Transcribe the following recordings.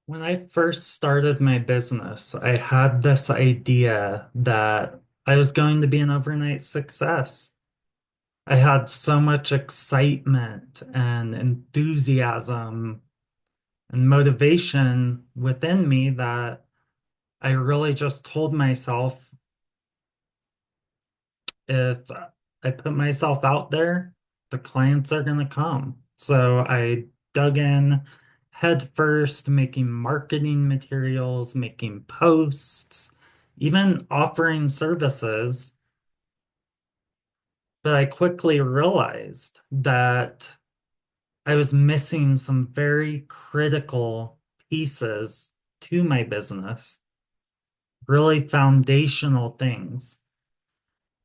When I first started my business, I had this idea that I was going to be an overnight success. I had so much excitement and enthusiasm and motivation within me that I really just told myself if I put myself out there, the clients are going to come. So I dug in head first, making marketing materials, making posts, even offering services. But I quickly realized that I was missing some very critical pieces to my business, really foundational things.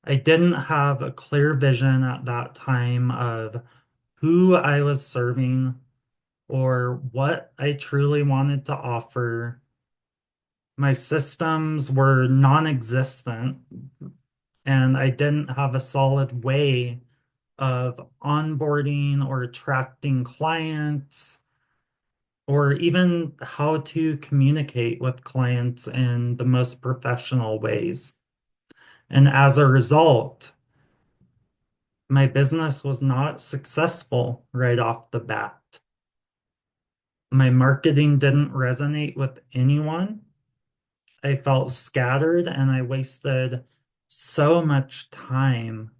I didn't have a clear vision at that time of who I was serving or what I truly wanted to offer. My systems were non-existent, and I didn't have a solid way of onboarding or attracting clients, or even how to communicate with clients in the most professional ways. And as a result, my business was not successful right off the bat. My marketing didn't resonate with anyone. I felt scattered and I wasted so much time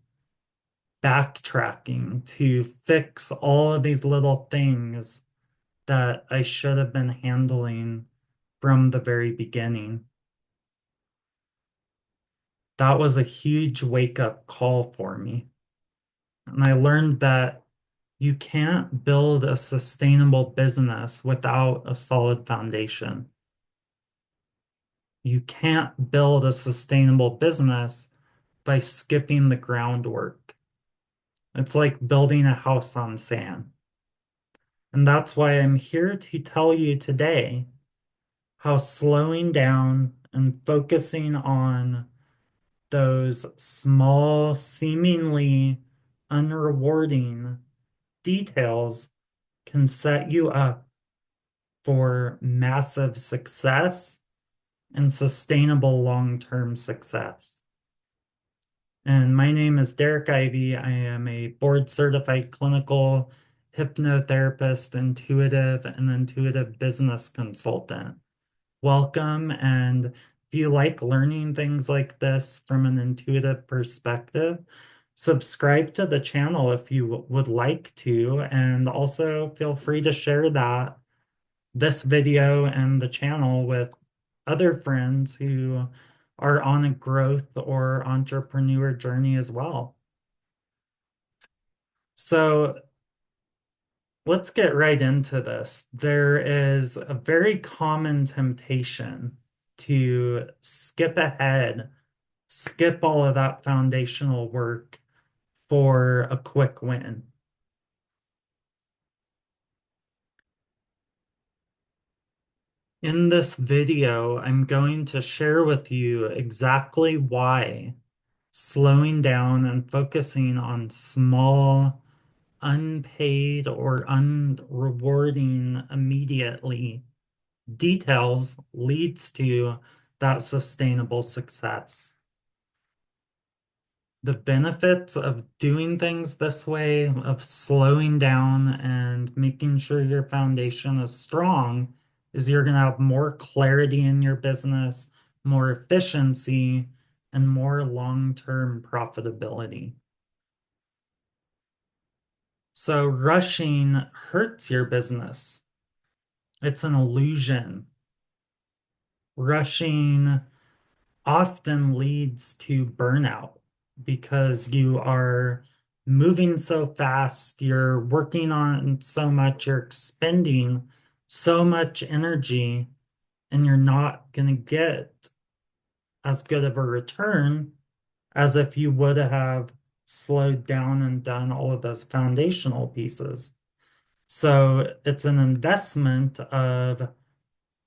backtracking to fix all of these little things that I should have been handling from the very beginning. That was a huge wake up call for me. And I learned that you can't build a sustainable business without a solid foundation. You can't build a sustainable business by skipping the groundwork. It's like building a house on sand. And that's why I'm here to tell you today how slowing down and focusing on those small, seemingly unrewarding details can set you up for massive success and sustainable long-term success. And my name is Derrick Ivey. I am a board certified clinical hypnotherapist, intuitive, and intuitive business consultant. Welcome. And if you like learning things like this from an intuitive perspective, subscribe to the channel if you would like to. And also feel free to share this video and the channel with other friends who are on a growth or entrepreneur journey as well. So let's get right into this. There is a very common temptation to skip ahead, skip all of that foundational work for a quick win. In this video, I'm going to share with you exactly why slowing down and focusing on small, unpaid, or unrewarding immediately details leads to that sustainable success. The benefits of doing things this way, of slowing down and making sure your foundation is strong, is you're going to have more clarity in your business, more efficiency, and more long-term profitability. So rushing hurts your business. It's an illusion. Rushing often leads to burnout because you are moving so fast, you're working on so much, you're expending so much energy, and you're not going to get as good of a return as if you would have slowed down and done all of those foundational pieces. So it's an investment of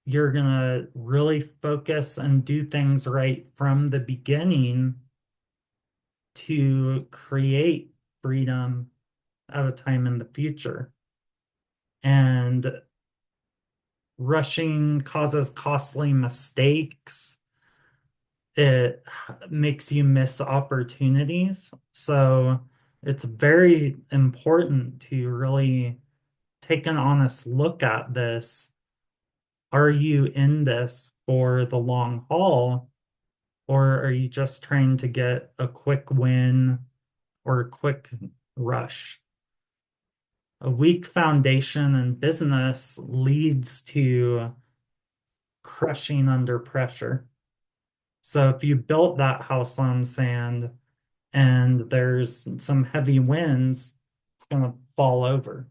you're going to really focus and do things right from the beginning to create freedom at a time in the future. And rushing causes costly mistakes. It makes you miss opportunities. So it's very important to really take an honest look at this. Are you in this for the long haul, or are you just trying to get a quick win or a quick rush? A weak foundation in business leads to crushing under pressure. So if you built that house on sand and there's some heavy winds, it's going to fall over.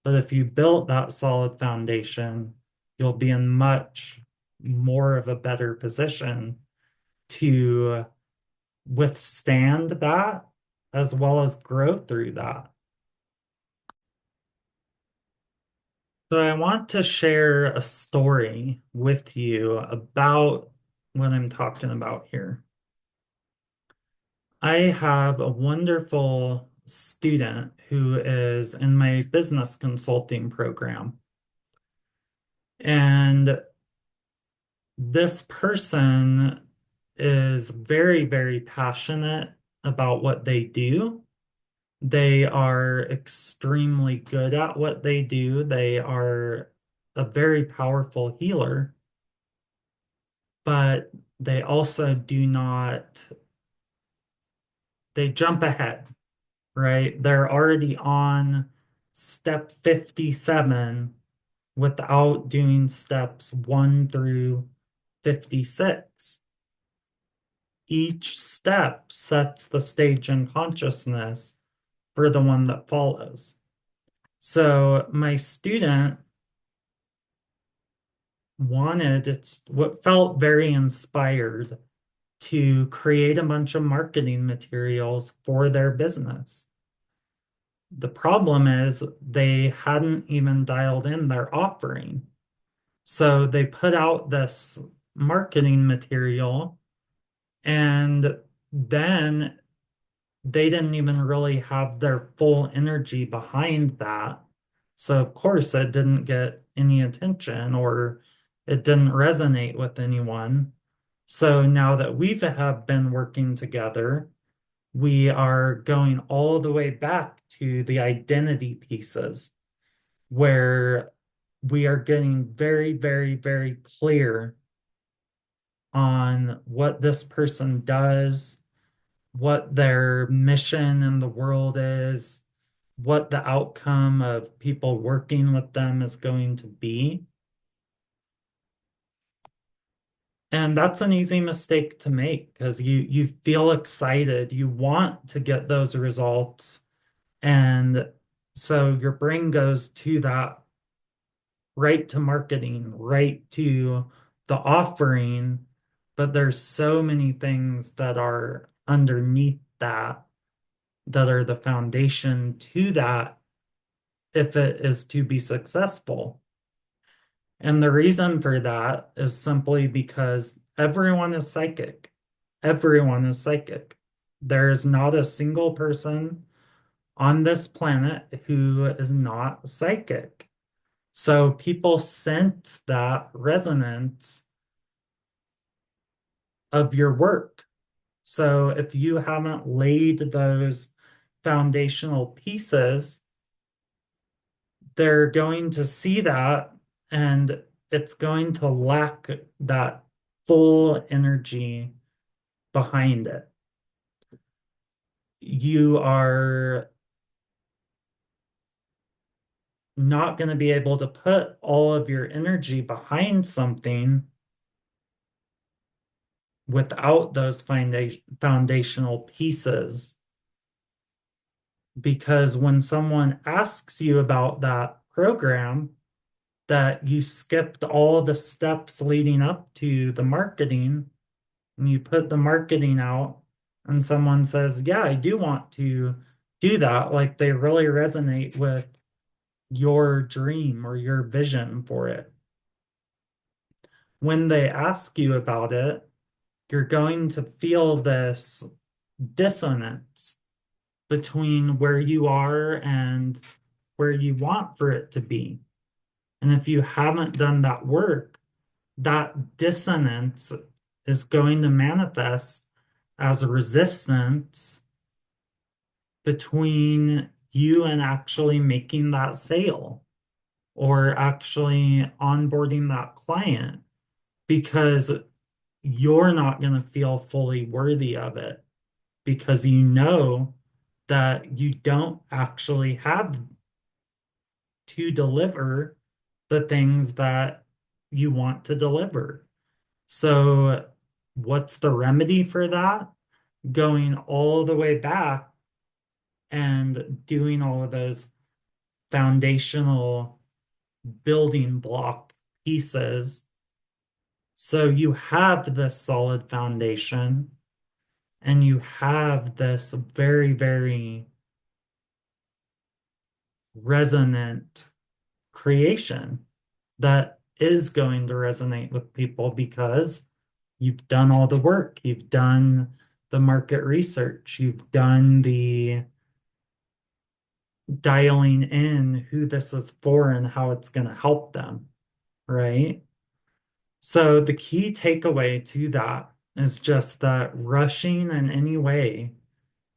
But if you built that solid foundation, you'll be in much more of a better position to withstand that as well as grow through that. So I want to share a story with you about what I'm talking about here. I have a wonderful student who is in my business consulting program. And this person is very, very passionate about what they do. They are extremely good at what they do. They are a very powerful healer, but they also do not, they jump ahead, right? They're already on step 57 without doing steps 1 through 56. Each step sets the stage in consciousness for the one that follows. So my student wanted, it's what felt very inspired to create a bunch of marketing materials for their business. The problem is they hadn't even dialed in their offering. So they put out this marketing material and then they didn't even really have their full energy behind that. So, of course, it didn't get any attention or it didn't resonate with anyone. So now that we have been working together, we are going all the way back to the identity pieces where we are getting very, very, very clear on what this person does, what their mission in the world is, what the outcome of people working with them is going to be. And that's an easy mistake to make because you feel excited, you want to get those results. And so your brain goes to that, right to marketing, right to the offering, but there's so many things that are underneath that that are the foundation to that if it is to be successful. And the reason for that is simply because everyone is psychic. Everyone is psychic. There is not a single person on this planet who is not psychic. So people sense that resonance of your work. So if you haven't laid those foundational pieces, they're going to see that and it's going to lack that full energy behind it. You are not going to be able to put all of your energy behind something without those foundational pieces. Because when someone asks you about that program, that you skipped all the steps leading up to the marketing, and you put the marketing out, and someone says, yeah, I do want to do that, like they really resonate with your dream or your vision for it. When they ask you about it, you're going to feel this dissonance between where you are and where you want for it to be. And if you haven't done that work, that dissonance is going to manifest as a resistance between you and actually making that sale or actually onboarding that client because you're not going to feel fully worthy of it because you know that you don't actually have to deliver the things that you want to deliver. So, what's the remedy for that? Going all the way back and doing all of those foundational building block pieces. So you have this solid foundation and you have this very, very resonant creation that is going to resonate with people because you've done all the work, you've done the market research, you've done the dialing in who this is for and how it's going to help them, right? So the key takeaway to that is just that rushing in any way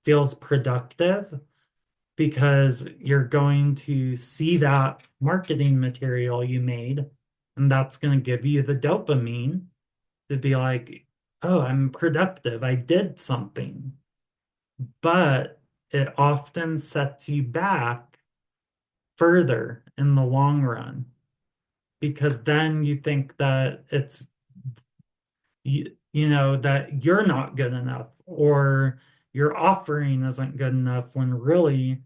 feels productive because you're going to see that marketing material you made, and that's going to give you the dopamine to be like, oh, I'm productive. I did something. But it often sets you back further in the long run because then you think that it's you know that you're not good enough or your offering isn't good enough when really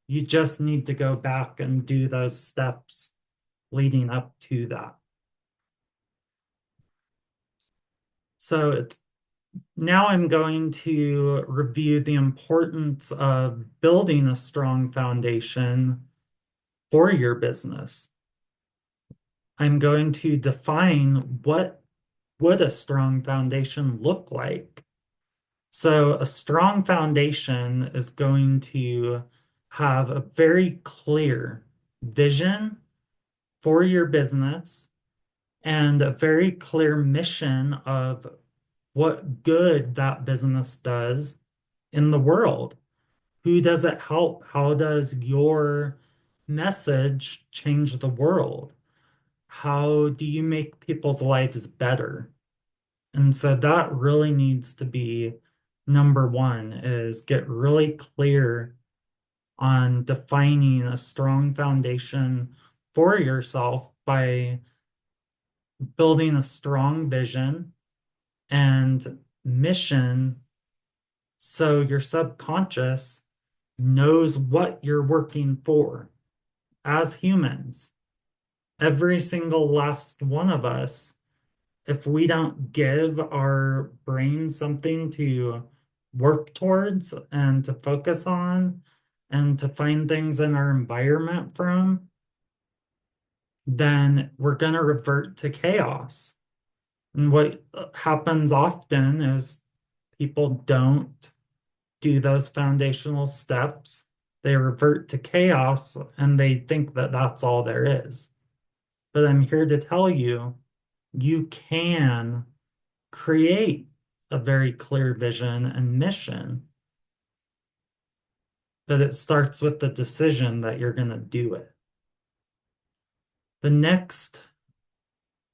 you just need to go back and do those steps leading up to that. So it's now I'm going to review the importance of building a strong foundation for your business. I'm going to define what would a strong foundation look like. So a strong foundation is going to have a very clear vision for your business and a very clear mission of what good that business does in the world. Who does it help? How does your message change the world? How do you make people's lives better? And so that really needs to be number one is get really clear on defining a strong foundation for yourself by building a strong vision and mission so your subconscious knows what you're working for as humans. Every single last one of us, if we don't give our brain something to work towards and to focus on and to find things in our environment from, then we're going to revert to chaos. And what happens often is people don't do those foundational steps. They revert to chaos and they think that that's all there is. But I'm here to tell you, you can create a very clear vision and mission, but it starts with the decision that you're going to do it. The next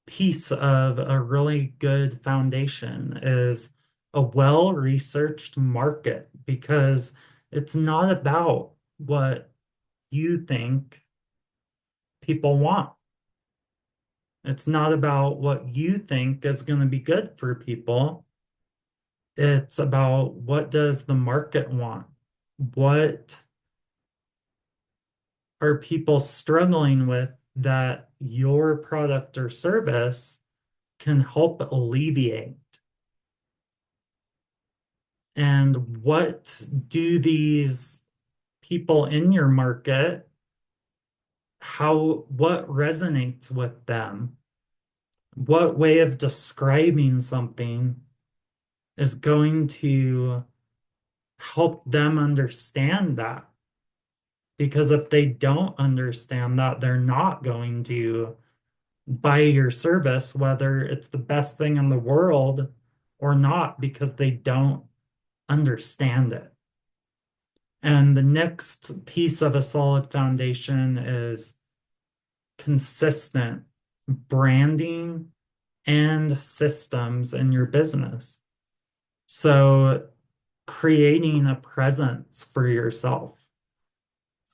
piece of a really good foundation is a well-researched market because it's not about what you think people want. It's not about what you think is going to be good for people. It's about what does the market want? What are people struggling with that your product or service can help alleviate? And what do these people in your market, what resonates with them? What way of describing something is going to help them understand that. Because if they don't understand that, they're not going to buy your service, whether it's the best thing in the world or not, because they don't understand it. And the next piece of a solid foundation is consistent branding and systems in your business. So creating a presence for yourself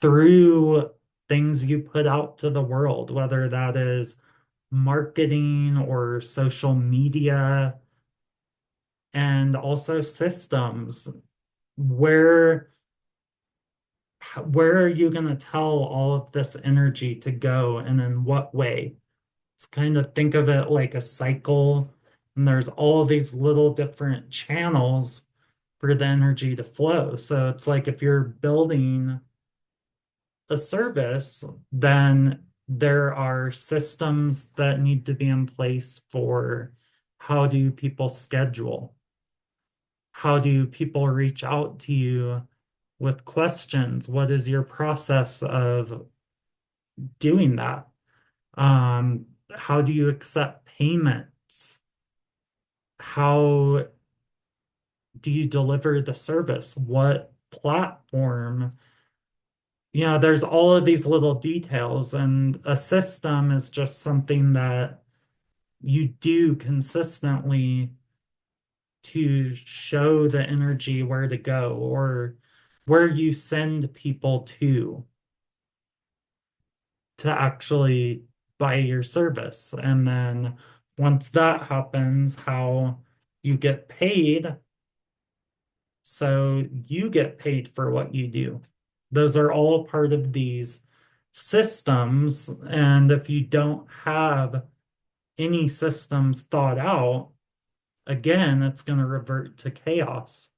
through things you put out to the world, whether that is marketing or social media, and also systems. Where where are you going to tell all of this energy to go and in what way? It's kind of think of it like a cycle, and there's all of these little different channels for the energy to flow. So it's like if you're building a service, then there are systems that need to be in place for how do people schedule? How do people reach out to you with questions? What is your process of doing that? How do you accept payments? How do you deliver the service? What platform? There's all of these little details, and a system is just something that you do consistently to show the energy where to go or where you send people to actually buy your service. And then once that happens, how you get paid. So you get paid for what you do. Those are all part of these systems. And if you don't have any systems thought out, again, it's going to revert to chaos.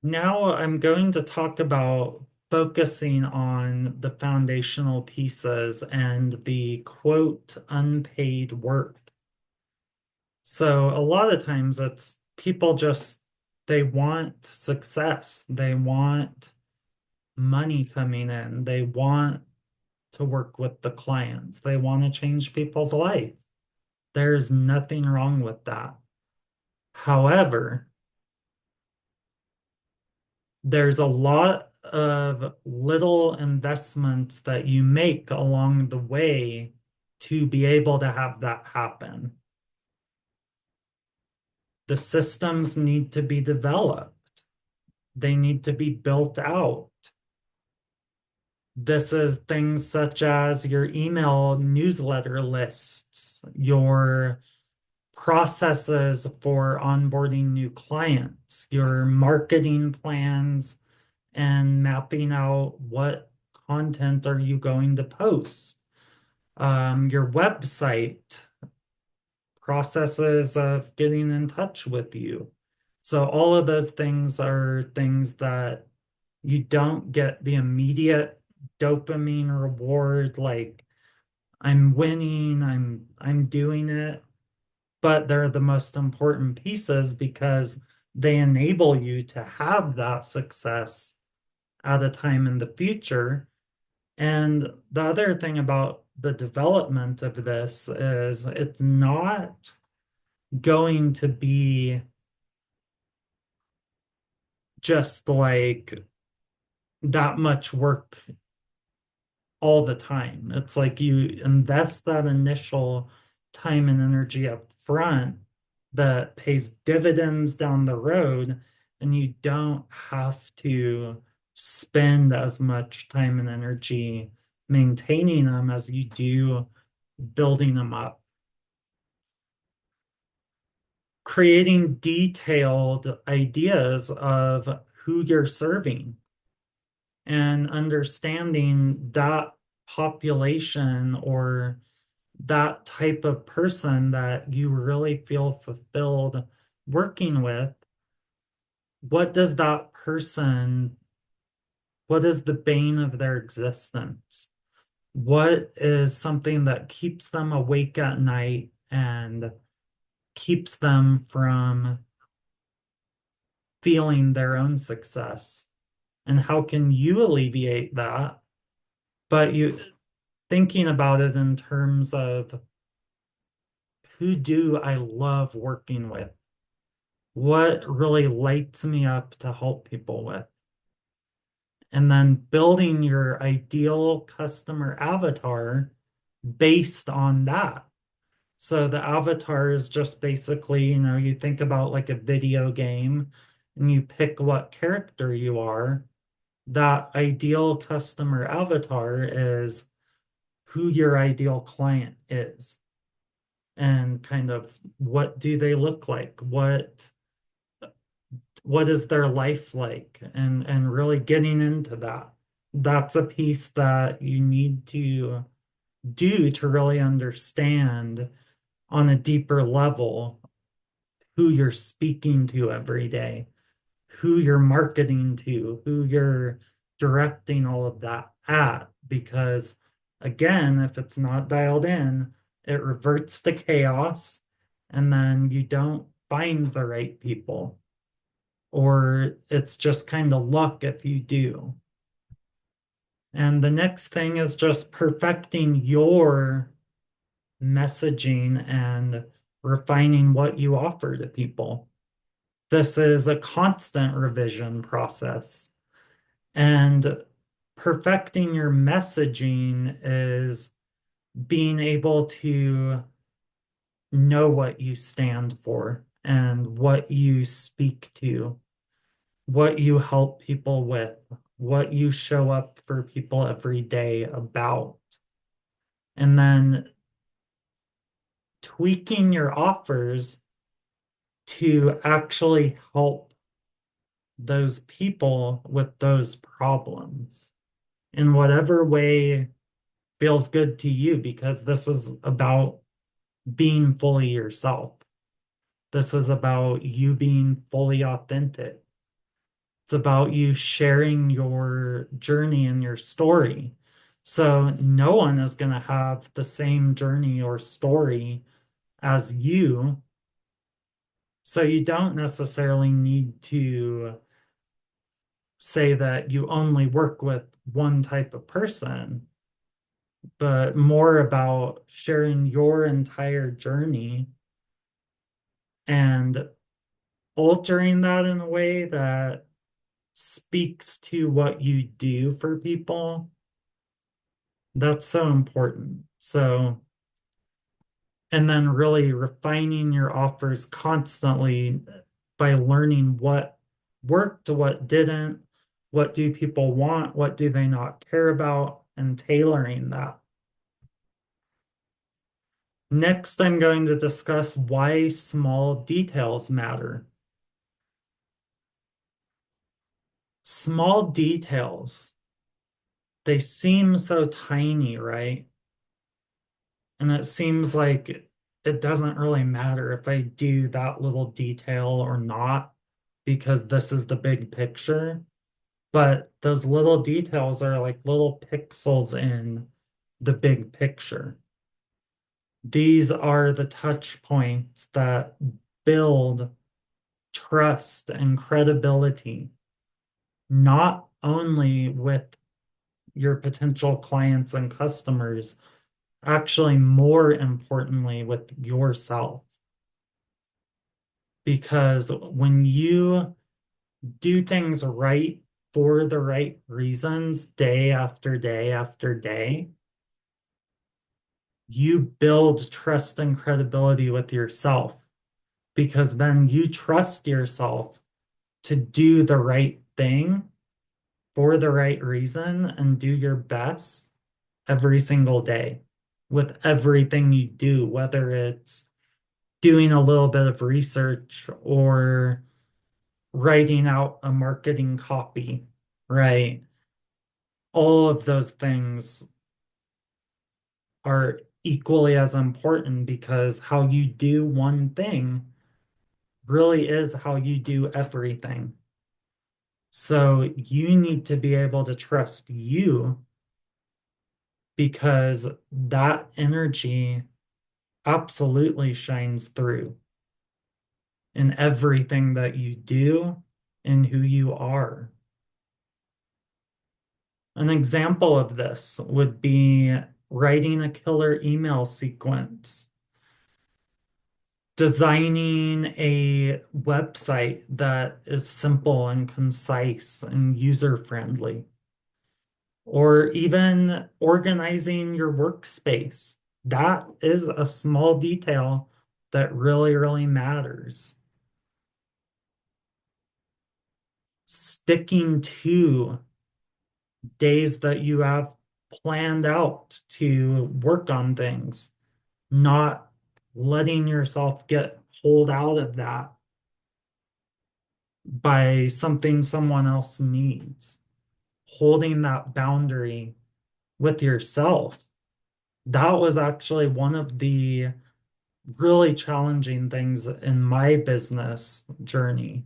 Now I'm going to talk about focusing on the foundational pieces and the quote unpaid work. So a lot of times it's people just they want success. They want money coming in. They want to work with the clients. They want to change people's life. There's nothing wrong with that. However, there's a lot of little investments that you make along the way to be able to have that happen. The systems need to be developed. They need to be built out. This is things such as your email newsletter lists, your processes for onboarding new clients, your marketing plans, and mapping out what content are you going to post, your website, processes of getting in touch with you. So all of those things are things that you don't get the immediate dopamine reward, like I'm winning, I'm doing it, but they're the most important pieces because they enable you to have that success at a time in the future. And the other thing about the development of this is it's not going to be just like that much work all the time. It's like you invest that initial time and energy up front that pays dividends down the road, and you don't have to spend as much time and energy maintaining them as you do building them up. Creating detailed ideas of who you're serving and understanding that population or that type of person that you really feel fulfilled working with. What does that person, what is the bane of their existence? What is something that keeps them awake at night and keeps them from feeling their own success. And how can you alleviate that? But you thinking about it in terms of who do I love working with? What really lights me up to help people with? And then building your ideal customer avatar based on that. So the avatar is just basically, you think about like a video game and you pick what character you are. That ideal customer avatar is who your ideal client is and kind of what do they look like? What is their life like? And really getting into that. That's a piece that you need to do to really understand on a deeper level who you're speaking to every day, who you're marketing to, who you're directing all of that at. Because again, if it's not dialed in, it reverts to chaos, and then you don't find the right people, or it's just kind of luck if you do. And the next thing is just perfecting your messaging and refining what you offer to people. This is a constant revision process. And perfecting your messaging is being able to know what you stand for and what you speak to, what you help people with, what you show up for people every day about. And then tweaking your offers to actually help those people with those problems in whatever way feels good to you, because this is about being fully yourself. This is about you being fully authentic. It's about you sharing your journey and your story. So no one is going to have the same journey or story as you. So you don't necessarily need to say that you only work with one type of person, but more about sharing your entire journey and altering that in a way that speaks to what you do for people. That's so important. So, and then really refining your offers constantly by learning what worked, what didn't, what do people want, what do they not care about, and tailoring that. Next, I'm going to discuss why small details matter. Small details, they seem so tiny, right? And it seems like it doesn't really matter if I do that little detail or not, because this is the big picture. But those little details are like little pixels in the big picture. These are the touch points that build trust and credibility, not only with your potential clients and customers, actually, more importantly, with yourself. Because when you do things right for the right reasons, day after day after day, you build trust and credibility with yourself, because then you trust yourself to do the right thing for the right reason and do your best every single day with everything you do, whether it's doing a little bit of research or writing out a marketing copy, right? All of those things are equally as important, because how you do one thing really is how you do everything. So you need to be able to trust you, because that energy absolutely shines through. in everything that you do and who you are. An example of this would be writing a killer email sequence, designing a website that is simple and concise and user-friendly, or even organizing your workspace. That is a small detail that really, really matters. Sticking to days that you have planned out to work on things, not letting yourself get pulled out of that by something someone else needs, holding that boundary with yourself. That was actually one of the really challenging things in my business journey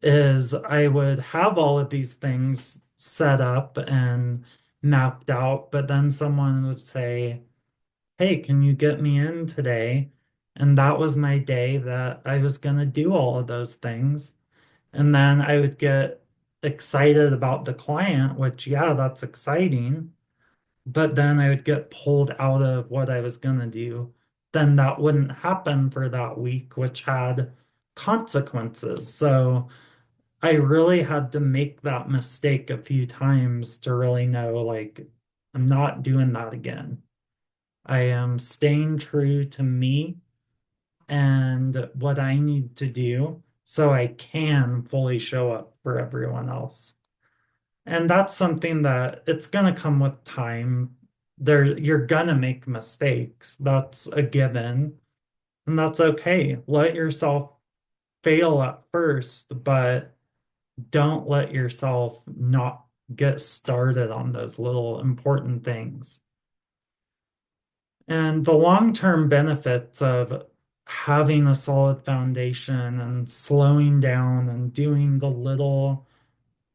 is I would have all of these things set up and mapped out, but then someone would say, "Hey, can you get me in today?" And that was my day that I was going to do all of those things. And then I would get excited about the client, which, yeah, that's exciting. But then I would get pulled out of what I was going to do. Then that wouldn't happen for that week, which had consequences. So I really had to make that mistake a few times to really know, like, I'm not doing that again. I am staying true to me and what I need to do so I can fully show up for everyone else. And that's something that it's going to come with time. You're going to make mistakes. That's a given. And that's okay. Let yourself fail at first, but don't let yourself not get started on those little important things. And the long-term benefits of having a solid foundation and slowing down and doing the little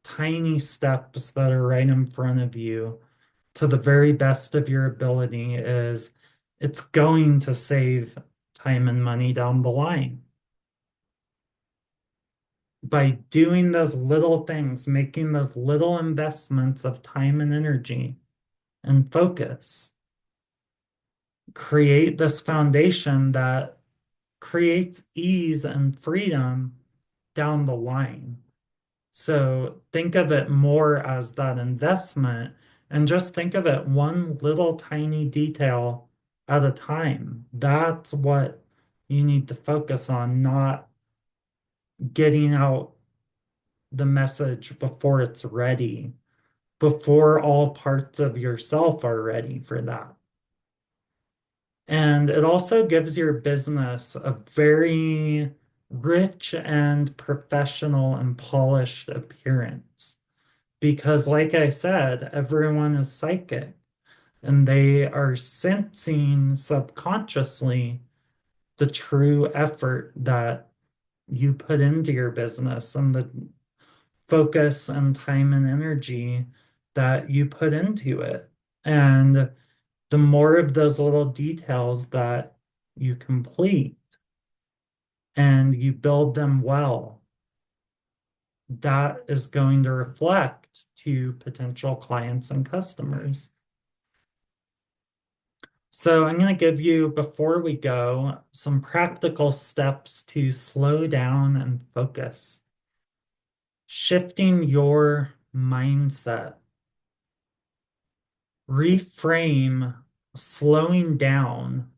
tiny steps that are right in front of you to the very best of your ability is it's going to save time and money down the line. By doing those little things, making those little investments of time and energy and focus, create this foundation that creates ease and freedom down the line. So think of it more as that investment and just think of it one little tiny detail at a time. That's what you need to focus on, not getting out the message before it's ready, before all parts of yourself are ready for that. And it also gives your business a very rich and professional and polished appearance. Because, like I said, everyone is psychic and they are sensing subconsciously the true effort that you put into your business and the focus and time and energy that you put into it. And the more of those little details that you complete and you build them well, that is going to reflect to potential clients and customers. So I'm going to give you, before we go, some practical steps to slow down and focus. Shifting your mindset. Reframe slowing down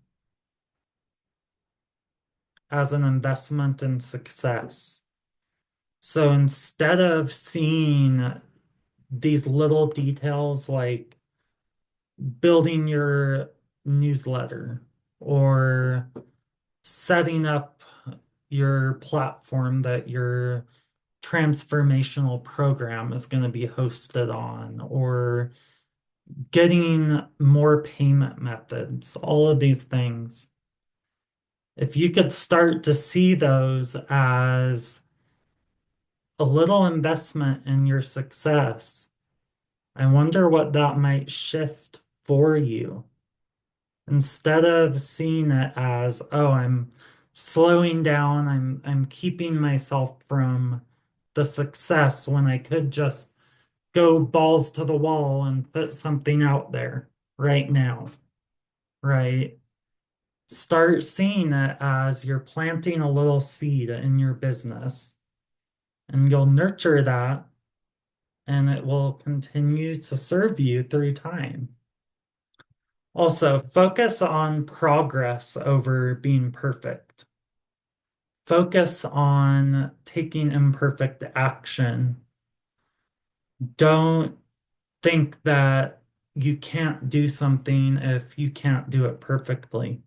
as an investment in success. So instead of seeing these little details like building your newsletter or setting up your platform that your transformational program is going to be hosted on, or getting more payment methods, all of these things. If you could start to see those as a little investment in your success, I wonder what that might shift for you. Instead of seeing it as, oh, I'm slowing down. I'm keeping myself from the success when I could just go balls to the wall and put something out there right now, right? Start seeing it as you're planting a little seed in your business, and you'll nurture that, and it will continue to serve you through time. Also, focus on progress over being perfect. Focus on taking imperfect action. Don't think that you can't do something if you can't do it perfectly.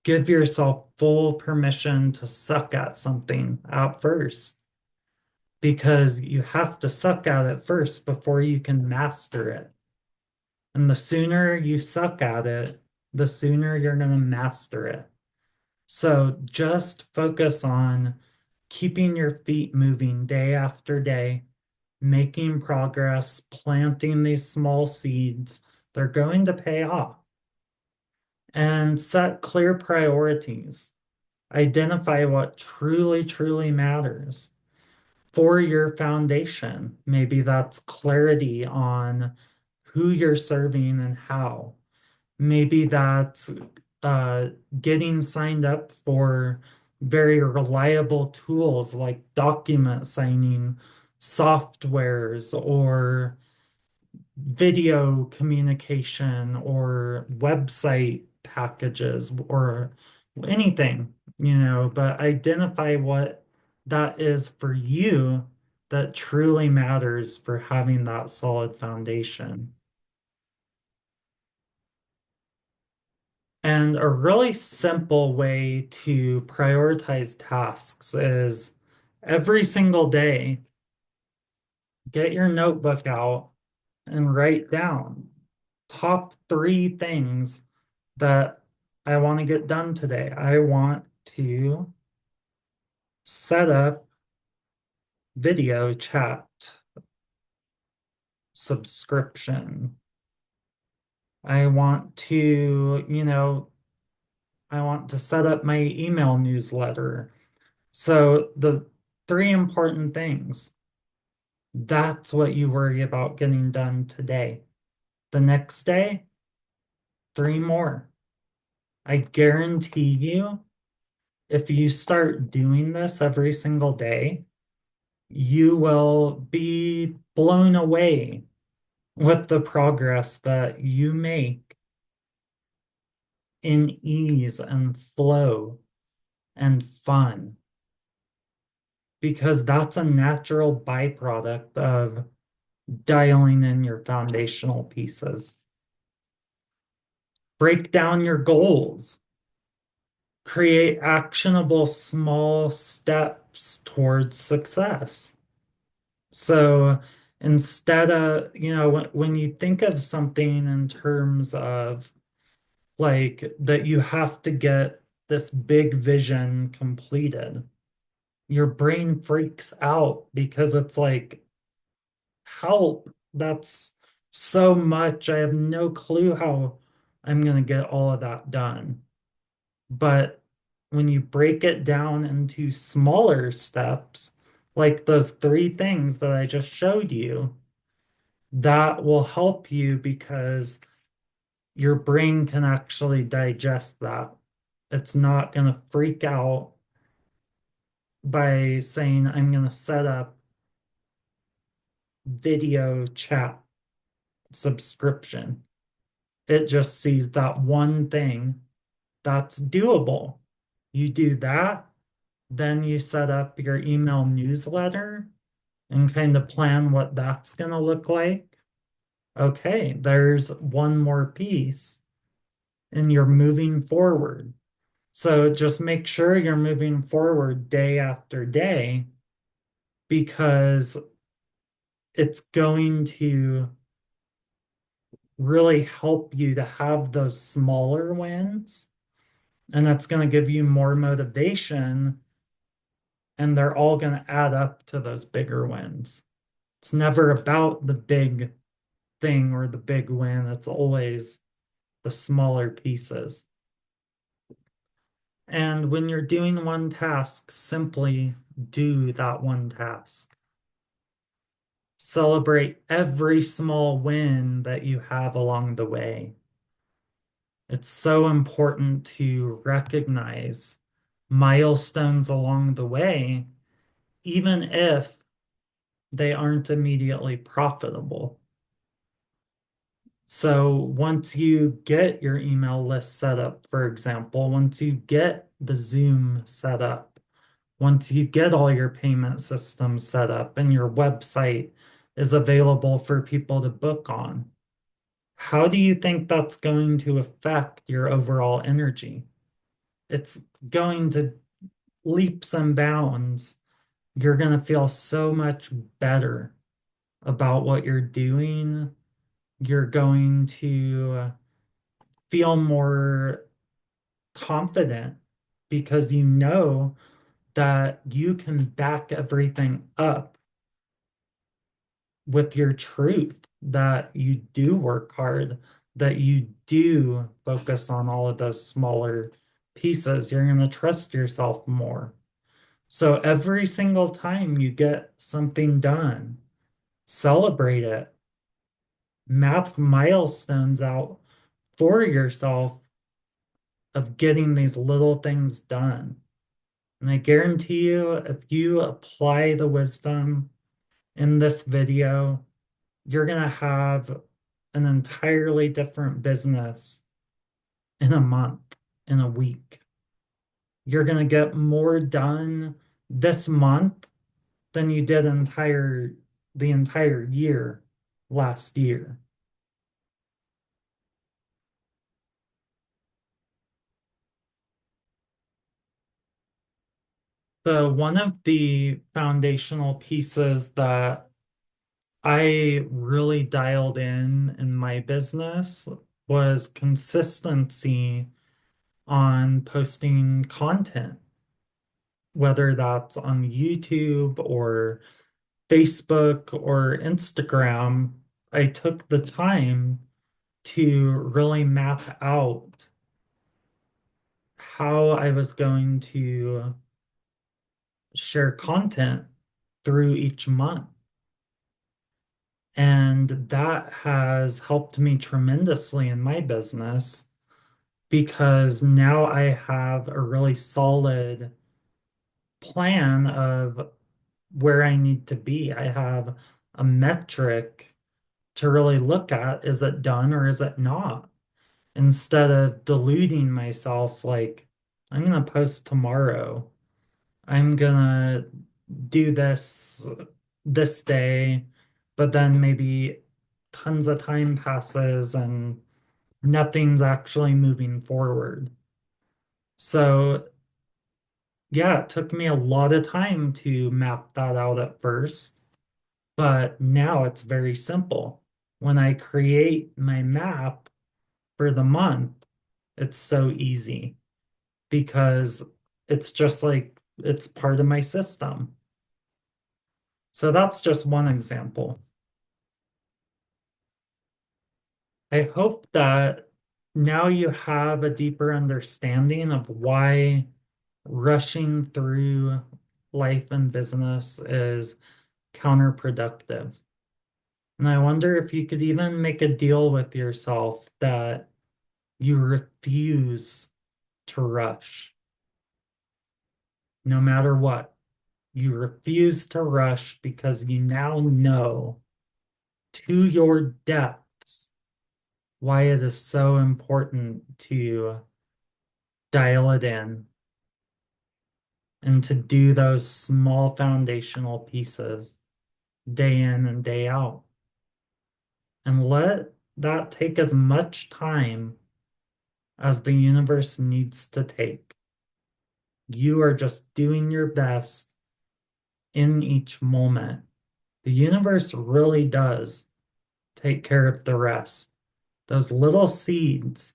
Give yourself full permission to suck at something at first, because you have to suck at it first before you can master it. And the sooner you suck at it, the sooner you're going to master it. So just focus on keeping your feet moving day after day, making progress, planting these small seeds. They're going to pay off. And set clear priorities. Identify what truly, truly matters for your foundation. Maybe that's clarity on who you're serving and how. Maybe that's uh, getting signed up for very reliable tools like document signing softwares, or video communication, or website packages, or anything, but identify what that is for you that truly matters for having that solid foundation. And a really simple way to prioritize tasks is every single day, get your notebook out and write down top three things that I want to get done today. I want to set up video chat subscription. I want to, I want to set up my email newsletter. So the three important things, that's what you worry about getting done today. The next day, three more. I guarantee you, if you start doing this every single day, you will be blown away with the progress that you make in ease and flow and fun, because that's a natural byproduct of dialing in your foundational pieces. Break down your goals. Create actionable small steps towards success. So instead of, when you think of something in terms of like that you have to get this big vision completed, your brain freaks out because it's like, help, that's so much. I have no clue how I'm going to get all of that done. But when you break it down into smaller steps, like those three things that I just showed you, that will help you because your brain can actually digest that. It's not going to freak out by saying, I'm going to set up video chat subscription. It just sees that one thing that's doable. You do that, then you set up your email newsletter and kind of plan what that's going to look like. Okay, there's one more piece, and you're moving forward. So just make sure you're moving forward day after day, because it's going to really help you to have those smaller wins, and that's going to give you more motivation, and they're all going to add up to those bigger wins. It's never about the big thing or the big win. It's always the smaller pieces. And when you're doing one task, simply do that one task. Celebrate every small win that you have along the way. It's so important to recognize milestones along the way, even if they aren't immediately profitable. So once you get your email list set up, for example, once you get the Zoom set up, once you get all your payment systems set up and your website is available for people to book on, how do you think that's going to affect your overall energy? It's going to leaps and bounds. You're going to feel so much better about what you're doing. You're going to feel more confident because you know that you can back everything up with your truth, that you do work hard, that you do focus on all of those smaller pieces. You're going to trust yourself more. So every single time you get something done, celebrate it. Map milestones out for yourself of getting these little things done. And I guarantee you, if you apply the wisdom in this video, you're going to have an entirely different business in a month, in a week. You're going to get more done this month than you did the entire year last year. So one of the foundational pieces that I really dialed in my business was consistency on posting content, whether that's on YouTube or Facebook or Instagram. I took the time to really map out how I was going to share content through each month. And that has helped me tremendously in my business because now I have a really solid plan of where I need to be. I have a metric to really look at. Is it done or is it not? Instead of deluding myself, like, I'm going to post tomorrow. I'm going to do this day, but then maybe tons of time passes and nothing's actually moving forward. So, yeah, it took me a lot of time to map that out at first, but now it's very simple. When I create my map for the month, it's so easy because it's just like it's part of my system. So that's just one example. I hope that now you have a deeper understanding of why rushing through life and business is counterproductive. And I wonder if you could even make a deal with yourself that you refuse to rush no matter what. You refuse to rush because you now know to your depths why it is so important to dial it in and to do those small foundational pieces day in and day out. And let that take as much time as the universe needs to take. You are just doing your best in each moment. The universe really does take care of the rest. Those little seeds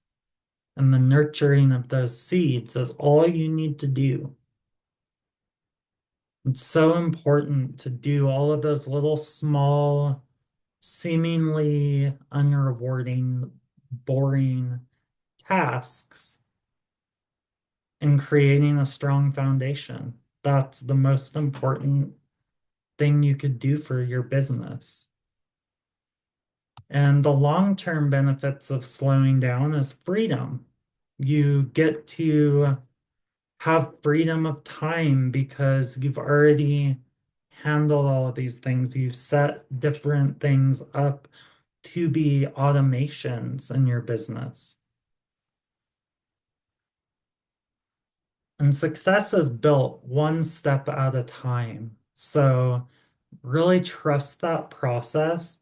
and the nurturing of those seeds is all you need to do. It's so important to do all of those little small, seemingly unrewarding, boring tasks and creating a strong foundation. That's the most important thing you could do for your business. And the long-term benefits of slowing down is freedom. You get to have freedom of time because you've already handled all of these things. You've set different things up to be automations in your business. And success is built one step at a time. So really trust that process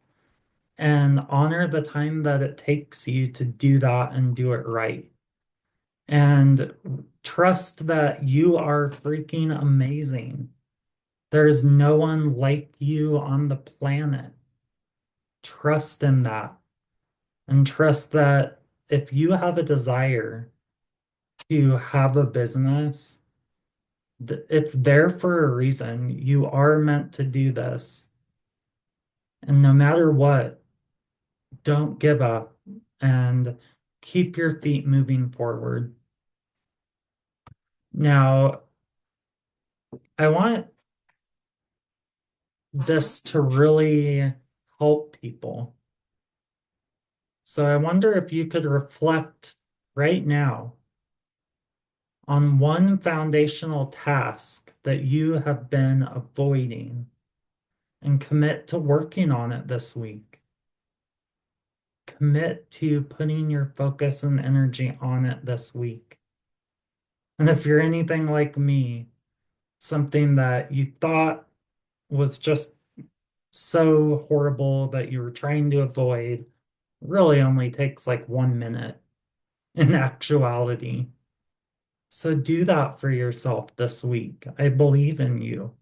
and honor the time that it takes you to do that and do it right. And trust that you are freaking amazing. There's no one like you on the planet. Trust in that. And trust that if you have a desire to have a business, it's there for a reason. You are meant to do this. And no matter what, don't give up and keep your feet moving forward. Now, I want this to really help people. So I wonder if you could reflect right now on one foundational task that you have been avoiding and commit to working on it this week. Commit to putting your focus and energy on it this week. And if you're anything like me, something that you thought was just so horrible that you were trying to avoid really only takes like 1 minute in actuality. So do that for yourself this week. I believe in you.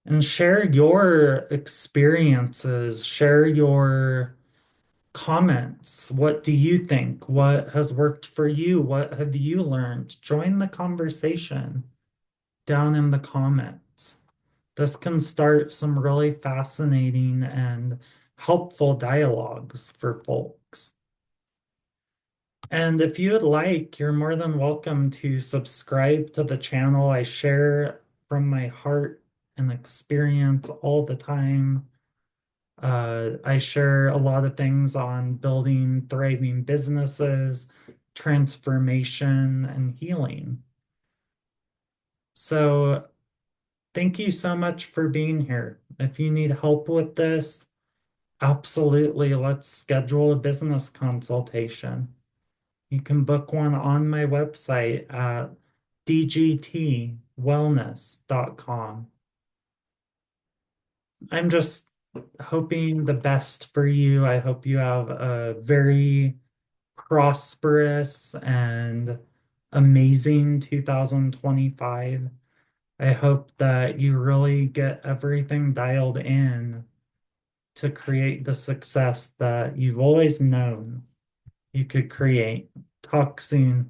And share your experiences, share your comments. What do you think? What has worked for you? What have you learned? Join the conversation down in the comments. This can start some really fascinating and helpful dialogues for folks. And if you would like, you're more than welcome to subscribe to the channel. I share from my heart and experience all the time. I share a lot of things on building thriving businesses, transformation, and healing. So thank you so much for being here. If you need help with this, absolutely, let's schedule a business consultation. You can book one on my website at dgtwellness.com. I'm just hoping the best for you. I hope you have a very prosperous and amazing 2025. I hope that you really get everything dialed in to create the success that you've always known you could create. Talk soon.